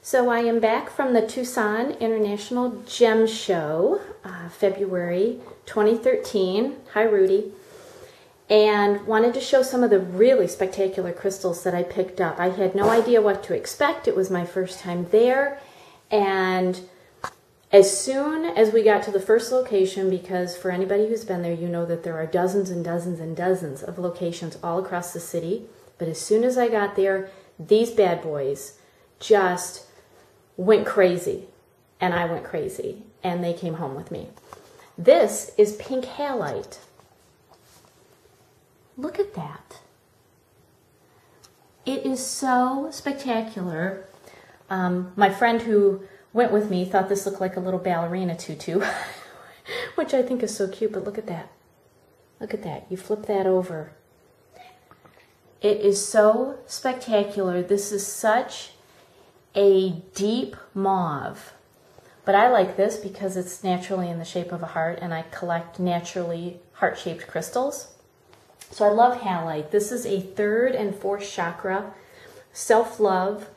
So I am back from the Tucson International Gem Show, February 2013. Hi, Rudy. And wanted to show some of the really spectacular crystals that I picked up. I had no idea what to expect. It was my first time there. And as soon as we got to the first location, because for anybody who's been there, you know that there are dozens and dozens and dozens of locations all across the city. But as soon as I got there, these bad boys just went crazy, and I went crazy, and they came home with me. This is pink halite. Look at that. It is so spectacular. My friend who went with me thought this looked like a little ballerina tutu, which I think is so cute, but look at that. Look at that. You flip that over. It is so spectacular. This is such a deep mauve, but I like this because it's naturally in the shape of a heart, and I collect naturally heart-shaped crystals. So I love halite. This is a 3rd and 4th chakra self-love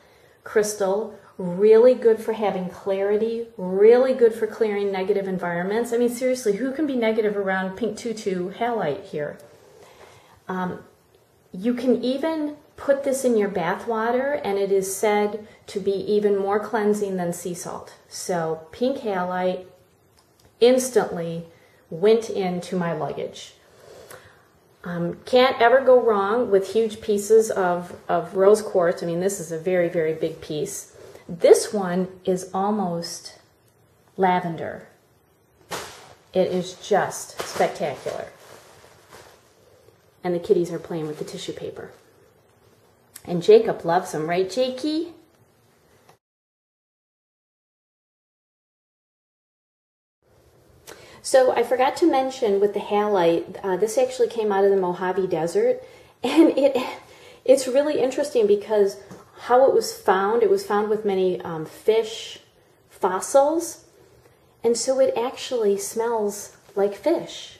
crystal, really good for having clarity, really good for clearing negative environments. I mean, seriously, who can be negative around pink tutu halite here? You can even put this in your bath water, and it is said to be even more cleansing than sea salt. So pink halite instantly went into my luggage. Can't ever go wrong with huge pieces of rose quartz. I mean, this is a very, very big piece. This one is almost lavender. It is just spectacular. And the kitties are playing with the tissue paper. And Jacob loves them, right, Jakey? So I forgot to mention with the halite, this actually came out of the Mojave Desert, and it's really interesting because how it was found with many fish fossils, and so it actually smells like fish.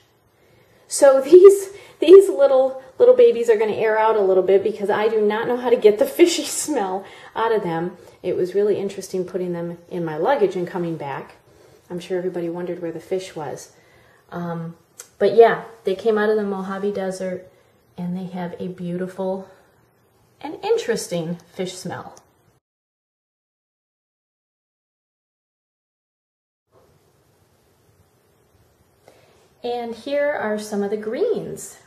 So these little babies are going to air out a little bit because I do not know how to get the fishy smell out of them. It was really interesting putting them in my luggage and coming back. I'm sure everybody wondered where the fish was. But yeah, they came out of the Mojave Desert, and they have a beautiful and interesting fish smell. And here are some of the greens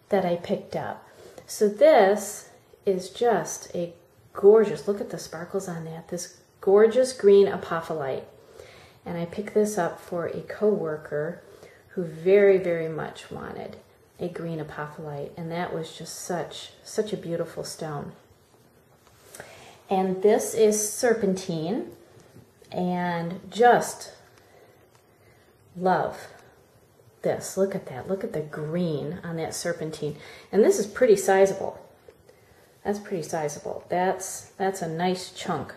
that I picked up. So this is just a gorgeous, look at the sparkles on that, this gorgeous green apophyllite. And I picked this up for a co-worker who very, very much wanted a green apophyllite, and that was just such a beautiful stone. And this is serpentine, and just love this. Look at that. Look at the green on that serpentine. And this is pretty sizable. That's pretty sizable. That's a nice chunk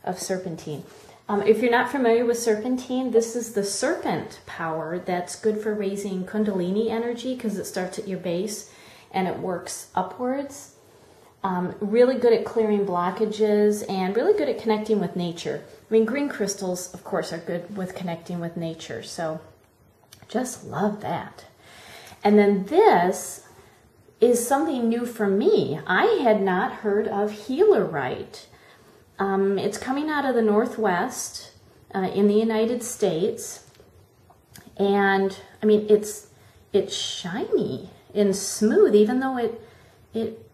of serpentine. If you're not familiar with serpentine, this is the serpent power that's good for raising Kundalini energy because it starts at your base and it works upwards. Really good at clearing blockages and really good at connecting with nature. I mean, green crystals, of course, are good with connecting with nature. So just love that. And then this is something new for me. I had not heard of healerite. It's coming out of the Northwest in the United States, and I mean it's shiny and smooth, even though it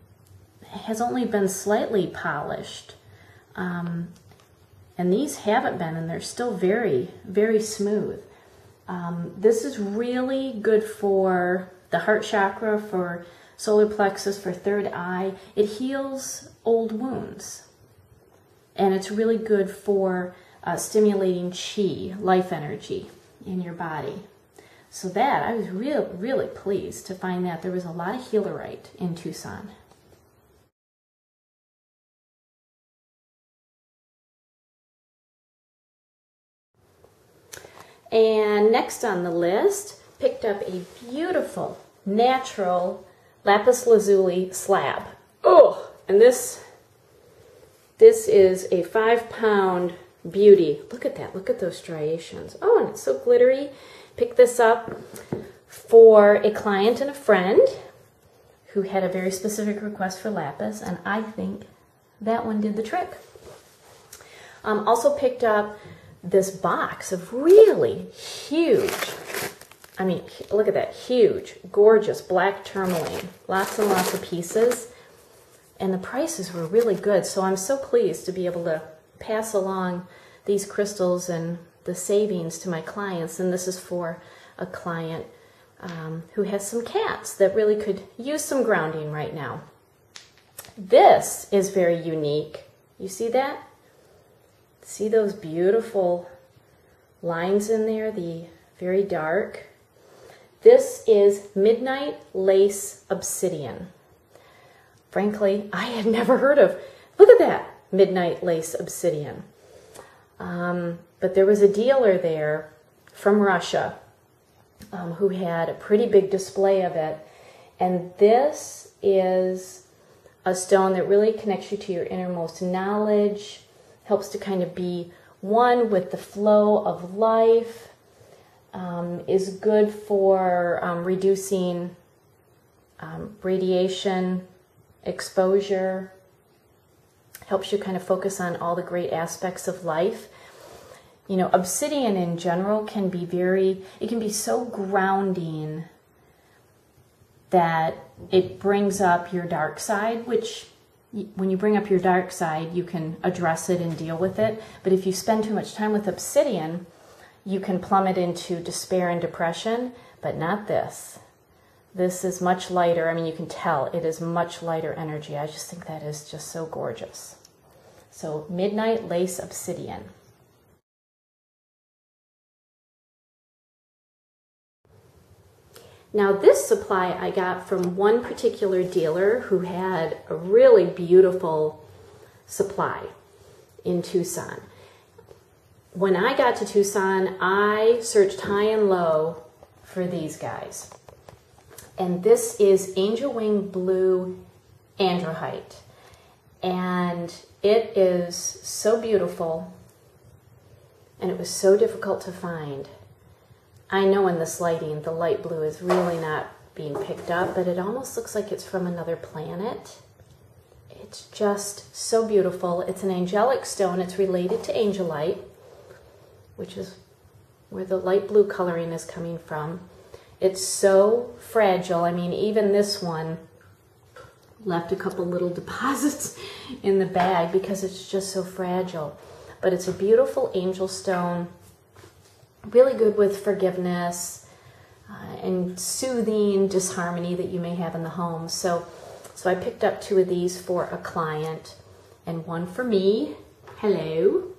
has only been slightly polished. And these haven't been, and they're still very, very smooth. This is really good for the heart chakra, for solar plexus, for third eye. It heals old wounds. And it's really good for stimulating chi, life energy in your body. So that, I was really pleased to find that there was a lot of healerite in Tucson. And next on the list, picked up a beautiful, natural lapis lazuli slab. Oh, and this This is a 5-pound beauty. Look at that. Look at those striations. Oh, and it's so glittery. Picked this up for a client and a friend who had a very specific request for lapis, and I think that one did the trick. Also picked up this box of really huge, I mean, look at that, huge, gorgeous black tourmaline. Lots and lots of pieces. And the prices were really good, so I'm so pleased to be able to pass along these crystals and the savings to my clients. And this is for a client who has some cats that really could use some grounding right now. This is very unique. You see that? See those beautiful lines in there, the very dark? This is Midnight Lace Obsidian. Frankly, I had never heard of. Look at that, Midnight Lace Obsidian. But there was a dealer there from Russia who had a pretty big display of it. And this is a stone that really connects you to your innermost knowledge, helps to kind of be one with the flow of life, is good for reducing radiation exposure, helps you kind of focus on all the great aspects of life. You know, obsidian in general can be it can be so grounding that it brings up your dark side, which when you bring up your dark side, you can address it and deal with it. But if you spend too much time with obsidian, you can plummet into despair and depression, but not this. This is much lighter. I mean, you can tell it is much lighter energy. I just think that is just so gorgeous. So, Midnight Lace Obsidian. Now, this supply I got from one particular dealer who had a really beautiful supply in Tucson. When I got to Tucson, I searched high and low for these guys. And this is Angel Wing Blue Androhite. And it is so beautiful. And it was so difficult to find. I know in this lighting, the light blue is really not being picked up, but it almost looks like it's from another planet. It's just so beautiful. It's an angelic stone. It's related to angelite, which is where the light blue coloring is coming from. It's so fragile. I mean, even this one left a couple little deposits in the bag because it's just so fragile. But it's a beautiful angel stone, really good with forgiveness and soothing disharmony that you may have in the home. So I picked up 2 of these for a client and 1 for me. Hello.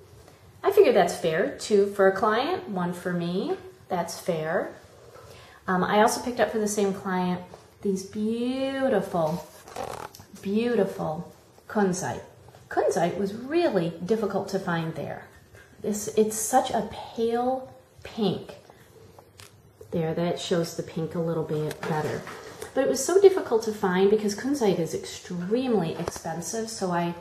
I figure that's fair. 2 for a client, 1 for me. That's fair. I also picked up for the same client these beautiful, beautiful kunzite. Kunzite was really difficult to find there. It's such a pale pink. There, that shows the pink a little bit better. But it was so difficult to find because kunzite is extremely expensive. So I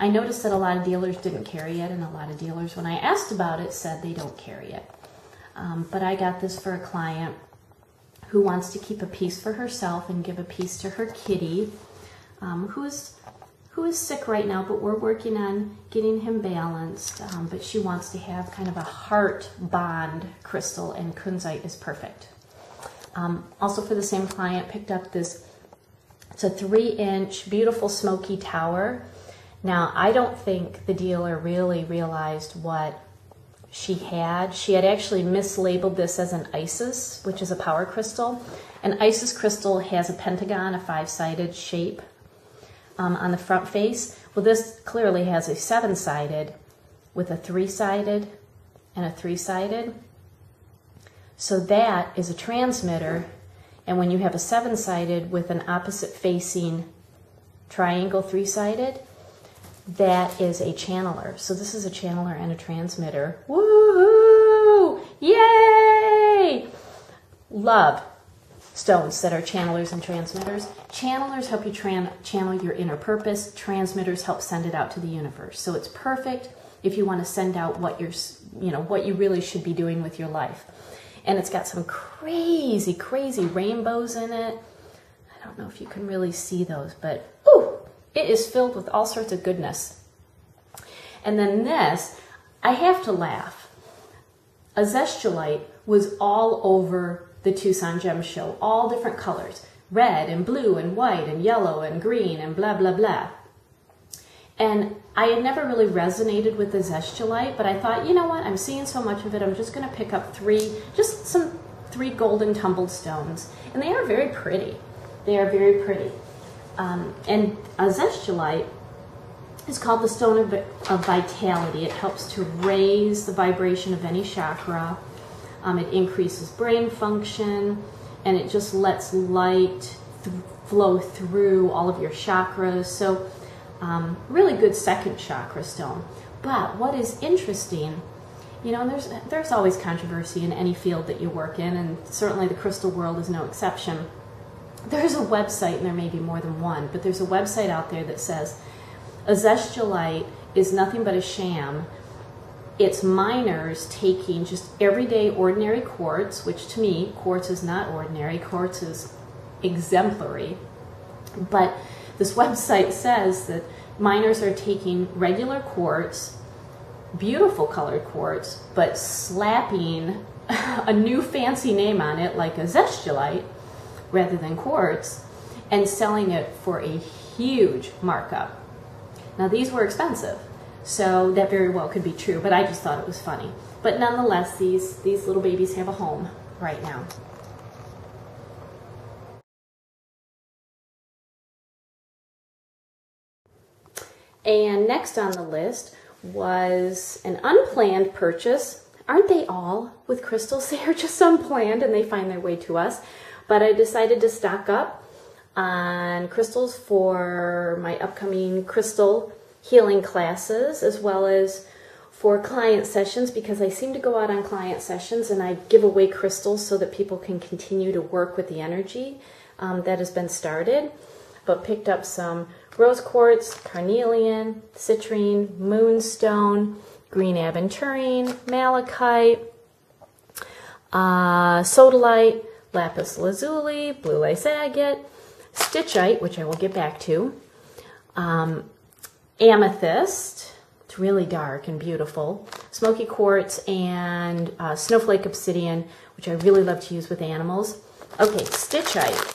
noticed that a lot of dealers didn't carry it, and a lot of dealers, when I asked about it, said they don't carry it. But I got this for a client who wants to keep a piece for herself and give a piece to her kitty, who is sick right now, but we're working on getting him balanced. But she wants to have kind of a heart bond crystal, and kunzite is perfect. Also for the same client, picked up this, it's a 3-inch beautiful smoky tower. Now, I don't think the dealer really realized what she had. She had actually mislabeled this as an Isis, which is a power crystal. An Isis crystal has a pentagon, a 5-sided shape on the front face. Well, this clearly has a 7-sided with a 3-sided and a 3-sided. So that is a transmitter, and when you have a 7-sided with an opposite facing triangle 3-sided, that is a channeler. So this is a channeler and a transmitter. Woohoo! Yay! Love. stones that are channelers and transmitters. Channelers help you channel your inner purpose. Transmitters help send it out to the universe. So it's perfect if you want to send out what what you really should be doing with your life. And it's got some crazy, crazy rainbows in it. I don't know if you can really see those, but ooh, it is filled with all sorts of goodness. And then this, I have to laugh. Azestulite was all over the Tucson Gem Show, all different colors, red and blue and white and yellow and green and blah, blah, blah. And I had never really resonated with the Azestulite, but I thought, you know what, I'm seeing so much of it, I'm just going to pick up three golden tumbled stones. And they are very pretty. They are very pretty. And Azestulite is called the stone of vitality. It helps to raise the vibration of any chakra. It increases brain function, and it just lets light flow through all of your chakras. So really good second chakra stone. But what is interesting, there's always controversy in any field that you work in, and certainly the crystal world is no exception. There's a website, and there may be more than one, but there's a website out there that says Azestulite is nothing but a sham. It's miners taking just everyday ordinary quartz, which to me, quartz is not ordinary, quartz is exemplary. But this website says that miners are taking regular quartz, beautiful colored quartz, but slapping a new fancy name on it like Azestulite rather than quartz, and selling it for a huge markup. Now these were expensive, so that very well could be true, but I just thought it was funny. But nonetheless, these little babies have a home right now. And next on the list was an unplanned purchase. Aren't they all with crystals? They are just unplanned and they find their way to us. But I decided to stock up on crystals for my upcoming crystal healing classes, as well as for client sessions, because I seem to go out on client sessions and I give away crystals so that people can continue to work with the energy that has been started. But picked up some rose quartz, carnelian, citrine, moonstone, green aventurine, malachite, sodalite, lapis lazuli, blue lace agate, stitchite, which I will get back to, amethyst, it's really dark and beautiful, smoky quartz, and snowflake obsidian, which I really love to use with animals. Okay, stitchite,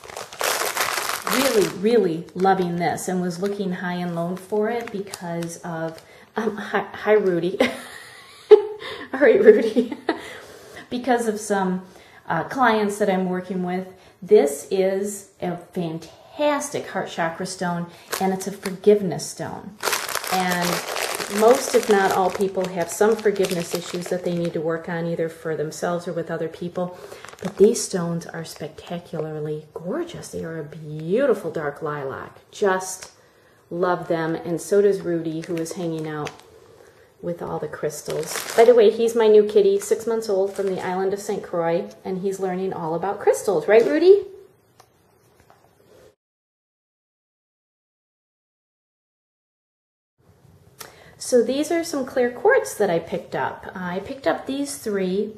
really loving this, and was looking high and low for it because of, hi Rudy, all right Rudy, because of some clients that I'm working with. This is a fantastic heart chakra stone, and it's a forgiveness stone. And most, if not all, people have some forgiveness issues that they need to work on, either for themselves or with other people. But these stones are spectacularly gorgeous. They are a beautiful dark lilac. Just love them, and so does Rudy, who is hanging out with all the crystals. By the way, he's my new kitty, 6 months old, from the island of St. Croix, and he's learning all about crystals. Right, Rudy? So these are some clear quartz that I picked up. I picked up these three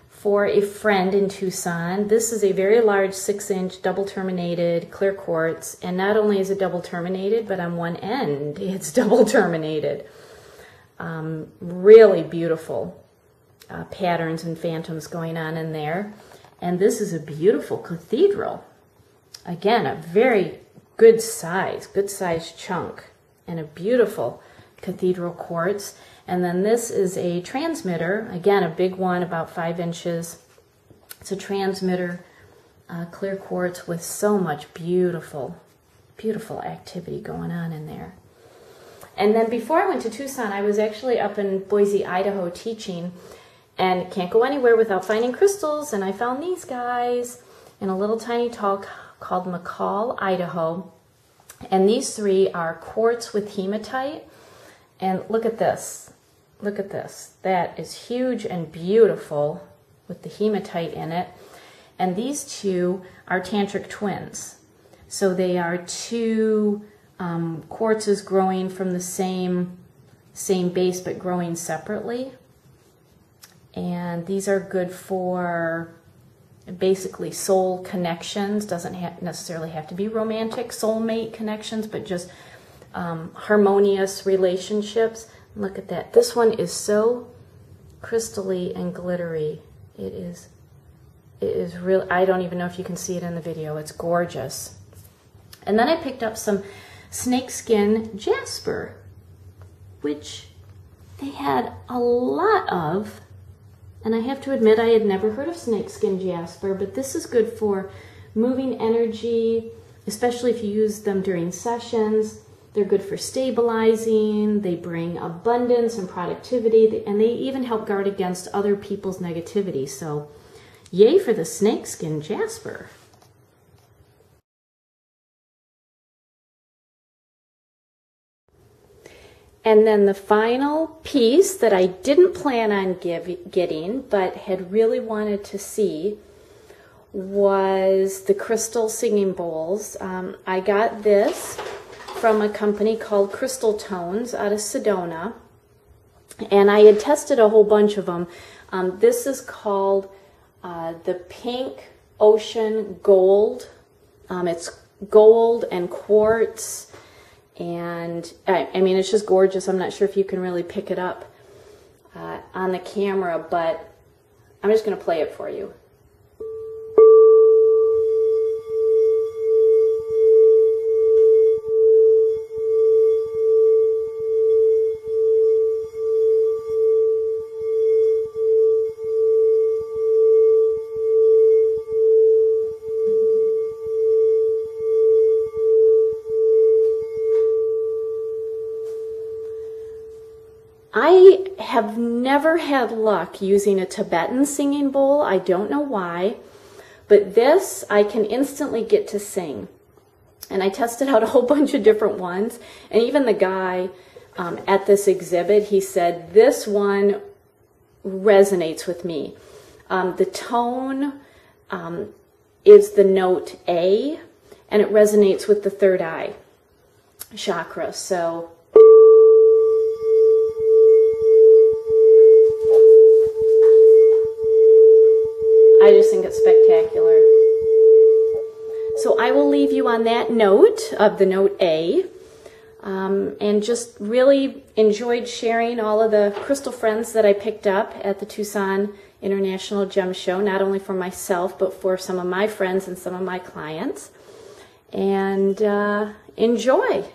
for a friend in Tucson. This is a very large 6-inch double terminated clear quartz, and not only is it double terminated, but on one end it's double terminated. Really beautiful patterns and phantoms going on in there. And this is a beautiful cathedral. Again, a very good size chunk, and a beautiful cathedral quartz. And then this is a transmitter, again a big one, about 5 inches. It's a transmitter clear quartz with so much beautiful activity going on in there. And then before I went to Tucson, I was actually up in Boise, Idaho teaching, and can't go anywhere without finding crystals, and I found these guys in a little tiny town called McCall, Idaho. And these three are quartz with hematite. And look at this. Look at this. That is huge and beautiful with the hematite in it. And these two are tantric twins. So they are two quartzes growing from the same base but growing separately. And these are good for basically soul connections. Doesn't necessarily have to be romantic soulmate connections, but just harmonious relationships. Look at that. This one is so crystally and glittery. It is real. I don't even know if you can see it in the video. It's gorgeous. And then I picked up some snakeskin jasper, which they had a lot of. And I have to admit, I had never heard of snakeskin jasper, but this is good for moving energy, especially if you use them during sessions. They're good for stabilizing. They bring abundance and productivity, and they even help guard against other people's negativity. So, yay for the snakeskin jasper. And then the final piece that I didn't plan on getting, but had really wanted to see, was the crystal singing bowls. I got this from a company called Crystal Tones out of Sedona, and I had tested a whole bunch of them. This is called the Pink Ocean Gold. It's gold and quartz. And I mean, it's just gorgeous. I'm not sure if you can really pick it up on the camera, but I'm just going to play it for you. I have never had luck using a Tibetan singing bowl. I don't know why, but this I can instantly get to sing. And I tested out a whole bunch of different ones, and even the guy at this exhibit, he said, this one resonates with me. The tone is the note A, and it resonates with the third eye chakra. So I just think it's spectacular. So I will leave you on that note of the note A, and just really enjoyed sharing all of the crystal friends that I picked up at the Tucson International Gem Show, not only for myself, but for some of my friends and some of my clients. And enjoy.